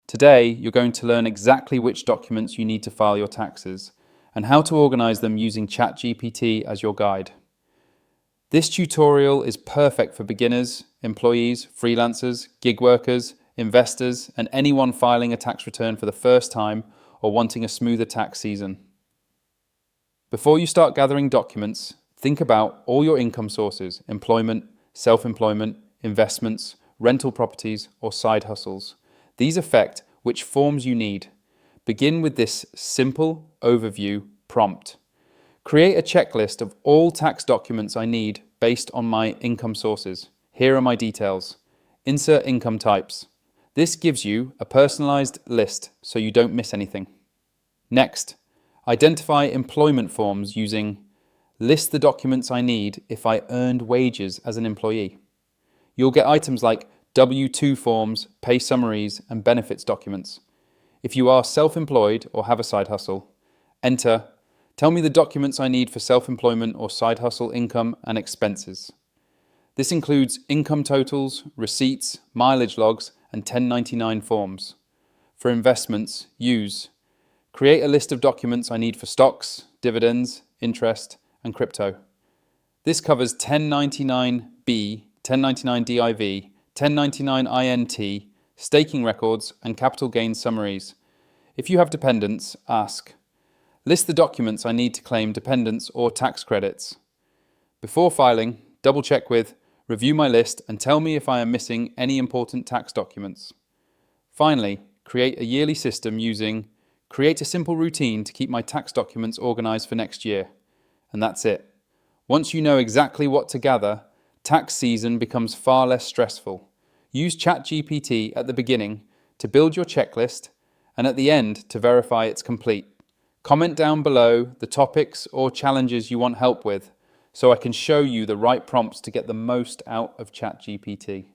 Today, you're going to learn exactly which documents you need to file your taxes and how to organize them using ChatGPT as your guide. This tutorial is perfect for beginners, employees, freelancers, gig workers, investors, and anyone filing a tax return for the first time or wanting a smoother tax season. Before you start gathering documents, think about all your income sources: employment, self-employment, investments, rental properties, or side hustles. These affect which forms you need. Begin with this simple overview prompt. Create a checklist of all tax documents I need based on my income sources. Here are my details. Insert income types. This gives you a personalized list so you don't miss anything. Next, identify employment forms using list the documents I need if I earned wages as an employee. You'll get items like W-2 forms, pay summaries, and benefits documents. If you are self-employed or have a side hustle, enter, tell me the documents I need for self-employment or side hustle income and expenses. This includes income totals, receipts, mileage logs, and 1099 forms. For investments, use, create a list of documents I need for stocks, dividends, interest, and crypto. This covers 1099B, 1099 DIV, 1099 INT, staking records, and capital gains summaries. If you have dependents, ask, list the documents I need to claim dependents or tax credits. Before filing, double check with, review my list and tell me if I am missing any important tax documents. Finally, create a yearly system using, create a simple routine to keep my tax documents organized for next year. And that's it. Once you know exactly what to gather, tax season becomes far less stressful. Use ChatGPT at the beginning to build your checklist and at the end to verify it's complete. Comment down below the topics or challenges you want help with so I can show you the right prompts to get the most out of ChatGPT.